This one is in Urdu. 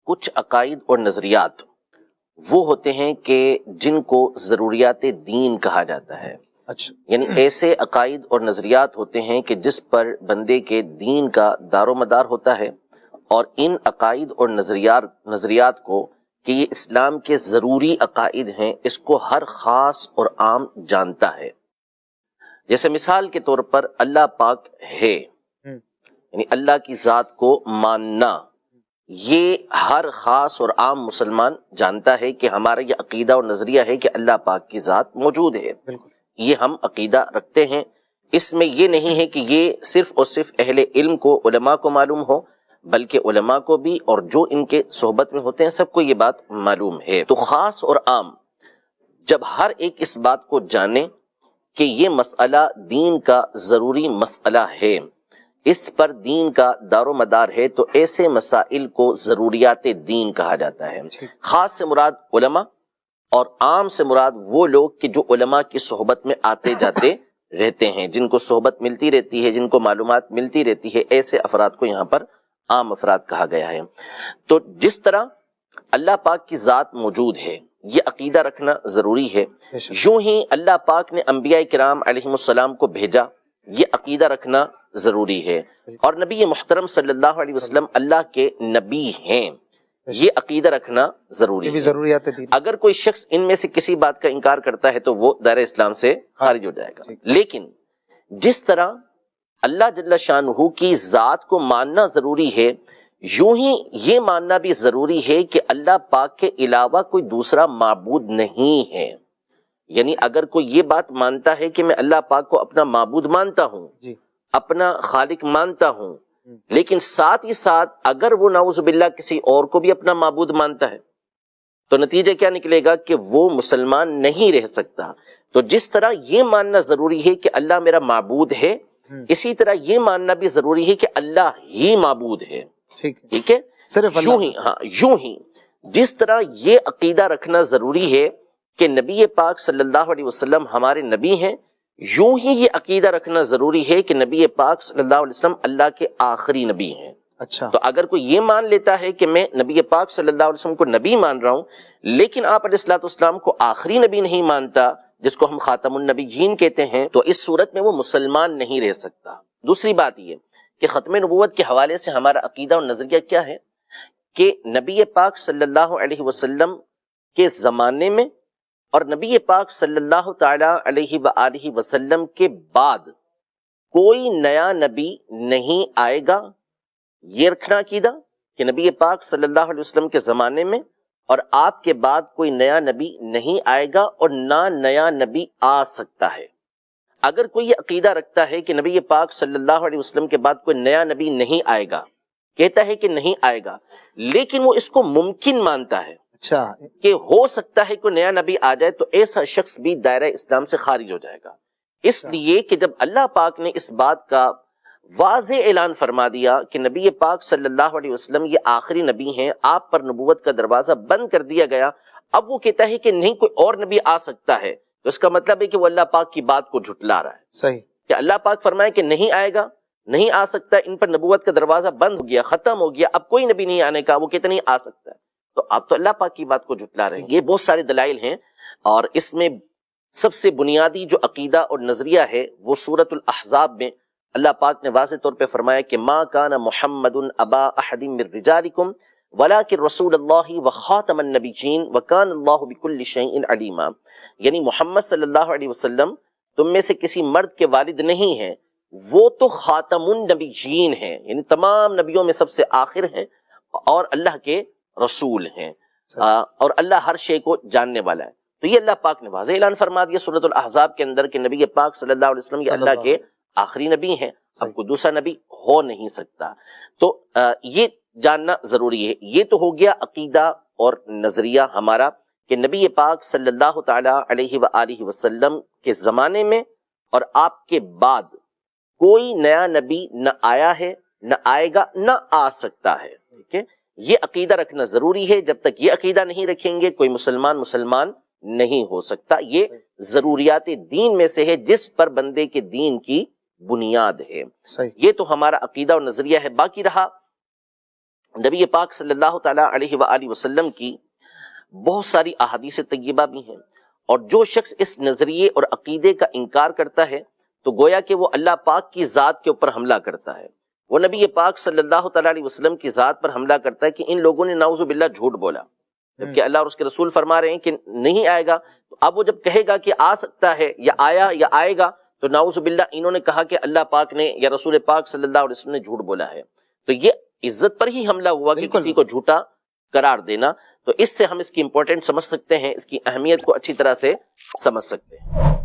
کچھ عقائد اور نظریات وہ ہوتے ہیں کہ جن کو ضروریات دین کہا جاتا ہے. اچھا. یعنی ایسے عقائد اور نظریات ہوتے ہیں کہ جس پر بندے کے دین کا دار و مدار ہوتا ہے، اور ان عقائد اور نظریات کو کہ یہ اسلام کے ضروری عقائد ہیں، اس کو ہر خاص اور عام جانتا ہے. جیسے مثال کے طور پر اللہ پاک ہے، یعنی اللہ کی ذات کو ماننا، یہ ہر خاص اور عام مسلمان جانتا ہے کہ ہمارا یہ عقیدہ اور نظریہ ہے کہ اللہ پاک کی ذات موجود ہے. یہ ہم عقیدہ رکھتے ہیں. اس میں یہ نہیں ہے کہ یہ صرف اور صرف اہل علم کو، علماء کو معلوم ہو، بلکہ علماء کو بھی اور جو ان کے صحبت میں ہوتے ہیں سب کو یہ بات معلوم ہے. تو خاص اور عام جب ہر ایک اس بات کو جانے کہ یہ مسئلہ دین کا ضروری مسئلہ ہے، اس پر دین کا دار و مدار ہے، تو ایسے مسائل کو ضروریات دین کہا جاتا ہے. خاص سے مراد علماء اور عام سے مراد وہ لوگ کہ جو علماء کی صحبت میں آتے جاتے رہتے ہیں، جن کو صحبت ملتی رہتی ہے، جن کو معلومات ملتی رہتی ہے، ایسے افراد کو یہاں پر عام افراد کہا گیا ہے. تو جس طرح اللہ پاک کی ذات موجود ہے، یہ عقیدہ رکھنا ضروری ہے. یوں ہی اللہ پاک نے انبیاء کرام علیہم السلام کو بھیجا، یہ عقیدہ رکھنا ضروری ہے. اور نبی محترم صلی اللہ علیہ وسلم اللہ کے نبی ہیں، یہ عقیدہ رکھنا ضروری ہے. ضروریات دین. اگر کوئی شخص ان میں سے کسی بات کا انکار کرتا ہے تو وہ دائرہ اسلام سے خارج ہو جائے گا. لیکن جس طرح اللہ جل شانہ کی ذات کو ماننا ضروری ہے، یوں ہی یہ ماننا بھی ضروری ہے کہ اللہ پاک کے علاوہ کوئی دوسرا معبود نہیں ہے. یعنی اگر کوئی یہ بات مانتا ہے کہ میں اللہ پاک کو اپنا معبود مانتا ہوں، اپنا خالق مانتا ہوں، لیکن ساتھ ہی ساتھ اگر وہ نعوذ باللہ کسی اور کو بھی اپنا معبود مانتا ہے، تو نتیجہ کیا نکلے گا کہ وہ مسلمان نہیں رہ سکتا. تو جس طرح یہ ماننا ضروری ہے کہ اللہ میرا معبود ہے، اسی طرح یہ ماننا بھی ضروری ہے کہ اللہ ہی معبود ہے. ٹھیک ہے، صرف یوں ہی جس طرح یہ عقیدہ رکھنا ضروری ہے کہ نبی پاک صلی اللہ علیہ وسلم ہمارے نبی ہیں، یوں ہی یہ عقیدہ رکھنا ضروری ہے کہ نبی پاک صلی اللہ علیہ وسلم اللہ کے آخری نبی ہیں. اچھا. تو اگر کوئی یہ مان لیتا ہے کہ میں نبی پاک صلی اللہ علیہ وسلم کو نبی مان رہا ہوں، لیکن آپ علیہ الصلوۃ والسلام کو آخری نبی نہیں مانتا، جس کو ہم خاتم النبیین کہتے ہیں، تو اس صورت میں وہ مسلمان نہیں رہ سکتا. دوسری بات یہ کہ ختم نبوت کے حوالے سے ہمارا عقیدہ اور نظریہ کیا ہے کہ نبی پاک صلی اللہ علیہ وسلم کے زمانے میں اور نبی پاک صلی اللہ تعالی علیہ وآلہ وسلم کے بعد کوئی نیا نبی نہیں آئے گا. یہ رکھنا عقیدہ کہ نبی پاک صلی اللہ علیہ وسلم کے زمانے میں اور آپ کے بعد کوئی نیا نبی نہیں آئے گا اور نہ نیا نبی آ سکتا ہے. اگر کوئی یہ عقیدہ رکھتا ہے کہ نبی پاک صلی اللہ علیہ وسلم کے بعد کوئی نیا نبی نہیں آئے گا، کہتا ہے کہ نہیں آئے گا، لیکن وہ اس کو ممکن مانتا ہے کہ ہو سکتا ہے کوئی نیا نبی آ جائے، تو ایسا شخص بھی دائرہ اسلام سے خارج ہو جائے گا. اس لیے کہ جب اللہ پاک نے اس بات کا واضح اعلان فرما دیا کہ نبی پاک صلی اللہ علیہ وسلم یہ آخری نبی ہیں، آپ پر نبوت کا دروازہ بند کر دیا گیا، اب وہ کہتا ہے کہ نہیں کوئی اور نبی آ سکتا ہے، تو اس کا مطلب ہے کہ وہ اللہ پاک کی بات کو جھٹلا رہا ہے. صحیح کہ اللہ پاک فرمائے کہ نہیں آئے گا، نہیں آ سکتا، ان پر نبوت کا دروازہ بند ہو گیا، ختم ہو گیا، اب کوئی نبی نہیں آنے کا، وہ کہتے نہیں آ سکتا ہے، تو آپ تو اللہ پاک کی بات کو جھٹلا رہے ہیں. یہ بہت سارے دلائل ہیں، اور اس میں سب سے بنیادی جو عقیدہ اور نظریہ ہے وہ سورۃ الاحزاب میں اللہ پاک نے واضح طور پہ فرمایا کہ ما کان محمد ابا احد من رجالکم ولکن رسول اللہ وخاتم النبیین وکان اللہ بکل شیء علیما. یعنی محمد صلی اللہ علیہ وسلم تم میں سے کسی مرد کے والد نہیں ہیں، وہ تو خاتم النبیین ہیں، یعنی تمام نبیوں میں سب سے آخر ہیں اور اللہ کے رسول ہیں، اور اللہ ہر شے کو جاننے والا ہے. تو یہ اللہ پاک نے واضح اعلان فرما دیا سورۃ الاحزاب کے اندر کہ نبی پاک صلی اللہ علیہ وسلم یہ اللہ کے آخری نبی ہیں، اب کوئی دوسرا نبی ہو نہیں سکتا. تو یہ جاننا ضروری ہے. یہ تو ہو گیا عقیدہ اور نظریہ ہمارا کہ نبی پاک صلی اللہ تعالی علیہ وآلہ وسلم کے زمانے میں اور آپ کے بعد کوئی نیا نبی نہ آیا ہے، نہ آئے گا، نہ آ سکتا ہے. ٹھیک ہے، یہ عقیدہ رکھنا ضروری ہے. جب تک یہ عقیدہ نہیں رکھیں گے کوئی مسلمان نہیں ہو سکتا. یہ ضروریات دین میں سے ہے جس پر بندے کے دین کی بنیاد ہے. یہ تو ہمارا عقیدہ اور نظریہ ہے. باقی رہا نبی پاک صلی اللہ تعالیٰ علیہ وآلہ وسلم کی بہت ساری احادیث طیبہ بھی ہیں، اور جو شخص اس نظریے اور عقیدے کا انکار کرتا ہے تو گویا کہ وہ اللہ پاک کی ذات کے اوپر حملہ کرتا ہے، وہ نبی پاک صلی اللہ تعالیٰ علیہ وسلم کی ذات پر حملہ کرتا ہے کہ ان لوگوں نے نعوذ باللہ جھوٹ بولا، جبکہ اللہ اور اس کے رسول فرما رہے ہیں کہ نہیں آئے گا. تو اب وہ جب کہے گا کہ آ سکتا ہے یا آیا یا آئے گا تو نعوذ باللہ انہوں نے کہا کہ اللہ پاک نے یا رسول پاک صلی اللہ علیہ وسلم نے جھوٹ بولا ہے. تو یہ عزت پر ہی حملہ ہوا کہ کسی کو جھوٹا قرار دینا. تو اس سے ہم اس کی امپورٹنٹ سمجھ سکتے ہیں، اس کی اہمیت کو اچھی طرح سے سمجھ سکتے ہیں.